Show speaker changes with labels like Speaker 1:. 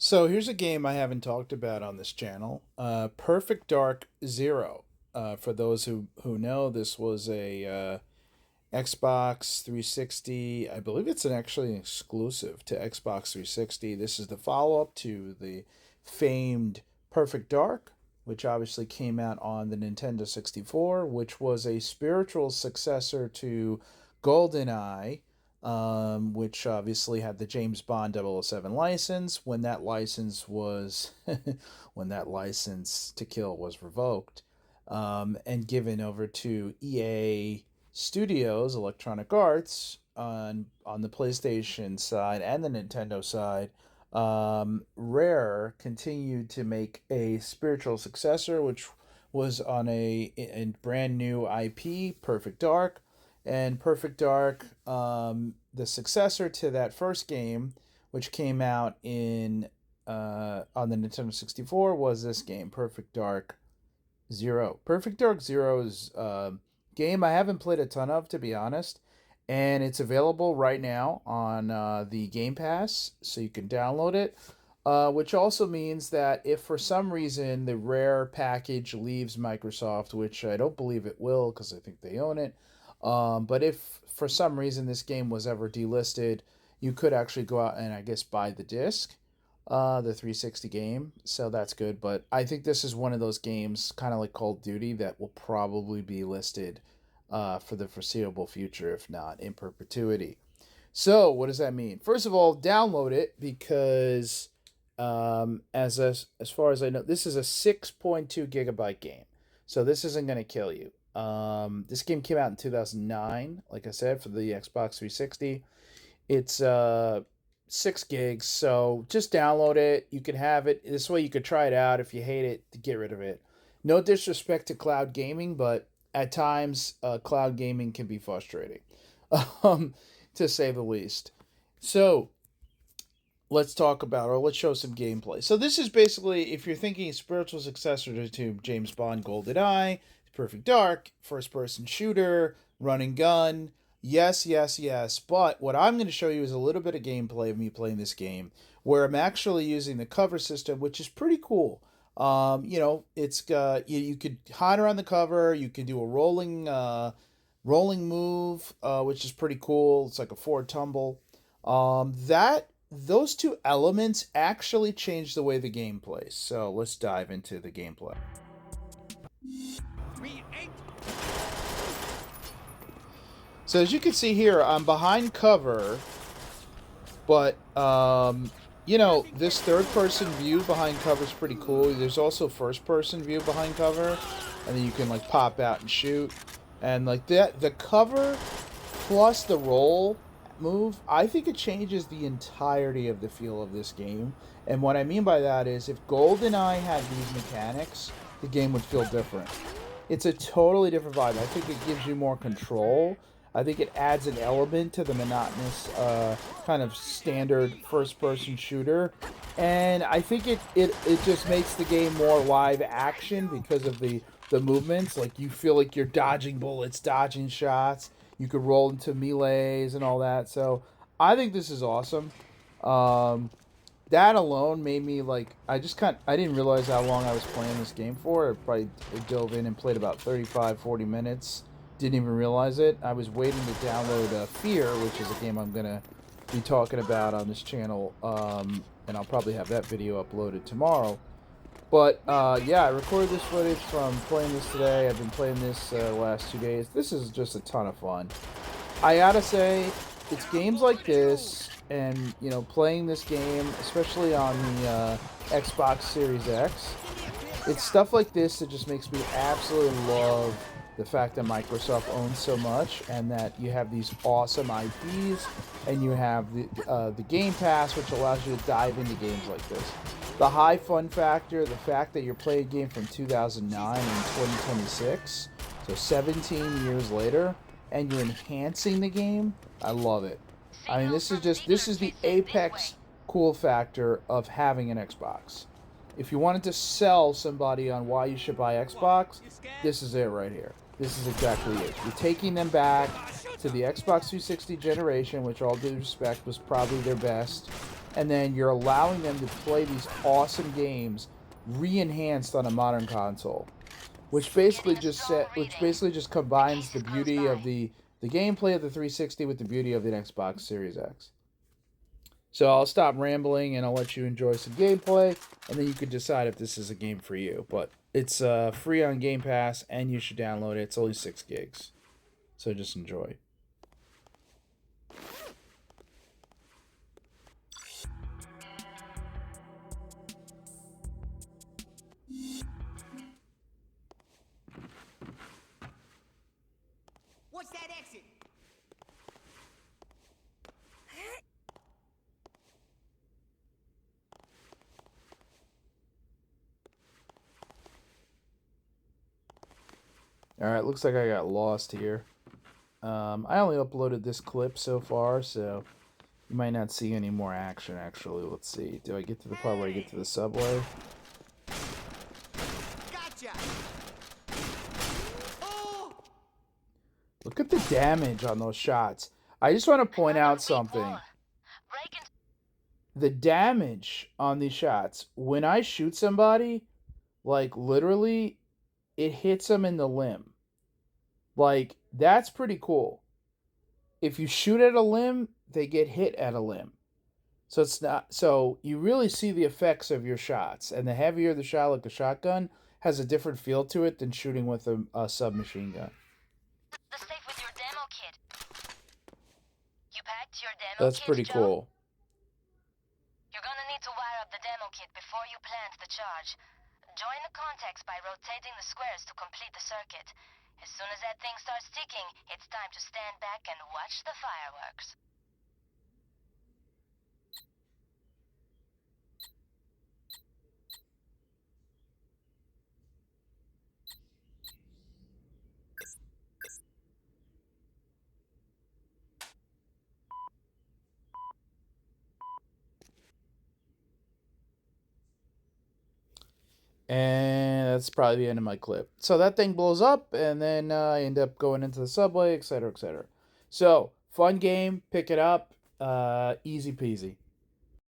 Speaker 1: So here's a game I haven't talked about on this channel. Perfect Dark Zero. For those who know, this was a Xbox 360. I believe it's actually exclusive to Xbox 360. This is the follow up to the famed Perfect Dark, which obviously came out on the Nintendo 64, which was a spiritual successor to GoldenEye, which obviously had the James Bond 007 license. When that license to kill was revoked, and given over to EA Studios, Electronic Arts, on the PlayStation side and the Nintendo side. Rare continued to make a spiritual successor, which was on a brand new IP, Perfect Dark. And Perfect Dark, the successor to that first game, which came out in on the Nintendo 64, was this game, Perfect Dark Zero. Perfect Dark Zero's game I haven't played a ton of, to be honest, and it's available right now on the Game Pass, so you can download it. Which also means that if for some reason the Rare package leaves Microsoft, which I don't believe it will because I think they own it, but if for some reason this game was ever delisted, you could actually go out and I guess buy the disc, the 360 game, so that's good. But I think this is one of those games, kind of like Call of Duty, that will probably be listed for the foreseeable future, if not in perpetuity. So, what does that mean? First of all, download it because, as far as I know, this is a 6.2 gigabyte game, so this isn't going to kill you. This game came out in 2009, like I said, for the Xbox 360. It's 6 gigs, so just download it. You can have it this way. You could try it out. If you hate it, to get rid of it. No disrespect to cloud gaming, but at times cloud gaming can be frustrating, um, to say the least. So let's talk about, or let's show some gameplay. So this is basically, if you're thinking spiritual successor to James Bond GoldenEye, Perfect Dark, first person shooter, run and gun. Yes, yes, yes. But what I'm going to show you is a little bit of gameplay of me playing this game, where I'm actually using the cover system, which is pretty cool. It's you could hide around the cover. You can do a rolling move, which is pretty cool. It's like a forward tumble. That those two elements actually change the way the game plays. So let's dive into the gameplay. So as you can see here, I'm behind cover, but this third-person view behind cover is pretty cool. There's also first-person view behind cover, and then you can like pop out and shoot, and like that the cover plus the roll move. I think it changes the entirety of the feel of this game. And what I mean by that is, if GoldenEye had these mechanics, the game would feel different. It's a totally different vibe. I think it gives you more control. I think it adds an element to the monotonous kind of standard first-person shooter, and I think it just makes the game more live action because of the movements. Like, you feel like you're dodging bullets, dodging shots. You could roll into melees and all that. So I think this is awesome. Um, that alone made me like, I didn't realize how long I was playing this game for. I probably dove in and played about 35-40 minutes. Didn't even realize it. I was waiting to download Fear, which is a game I'm gonna be talking about on this channel, and I'll probably have that video uploaded tomorrow. But yeah, I recorded this footage from playing this today. I've been playing this the last 2 days. This is just a ton of fun. I gotta say, it's games like this, and playing this game, especially on the Xbox Series X, it's stuff like this that just makes me absolutely love the fact that Microsoft owns so much, and that you have these awesome IPs, and you have the Game Pass, which allows you to dive into games like this. The high fun factor, the fact that you're playing a game from 2009 and 2026, so 17 years later, and you're enhancing the game, I love it. I mean, this is the apex cool factor of having an Xbox. If you wanted to sell somebody on why you should buy Xbox, this is it right here. This is exactly it. You're taking them back to the Xbox 360 generation, which, all due respect, was probably their best. and then you're allowing them to play these awesome games re-enhanced on a modern console, which basically just combines the beauty of the gameplay of the 360 with the beauty of the Xbox Series X. So I'll stop rambling and I'll let you enjoy some gameplay, and then you can decide if this is a game for you. But it's free on Game Pass, and you should download it. It's only 6 gigs, so just enjoy.
Speaker 2: What's that exit?
Speaker 1: All right, looks like I got lost here. I only uploaded this clip so far, so you might not see any more action, actually. Let's see. Do I get to the part where I get to the subway?
Speaker 2: Gotcha! Oh!
Speaker 1: Look at the damage on those shots. I just want to point out something. The damage on these shots, when I shoot somebody, like, literally, it hits them in the limb. Like, that's pretty cool. If you shoot at a limb, they get hit at a limb. So it's not so you really see the effects of your shots, and the heavier the shot, like a shotgun, has a different feel to it than shooting with a submachine gun.
Speaker 3: The safe with your demo kit. You packed your demo
Speaker 1: That's
Speaker 3: kit,
Speaker 1: pretty
Speaker 3: Joe?
Speaker 1: cool.
Speaker 3: You're gonna need to wire up the demo kit before you plant the charge. Join the contacts by rotating the squares to complete the circuit. As soon as that thing starts ticking, it's time to stand back and watch the fireworks.
Speaker 1: And that's probably the end of my clip. So that thing blows up, and then I end up going into the subway, etc., etc. So, fun game, pick it up, easy peasy.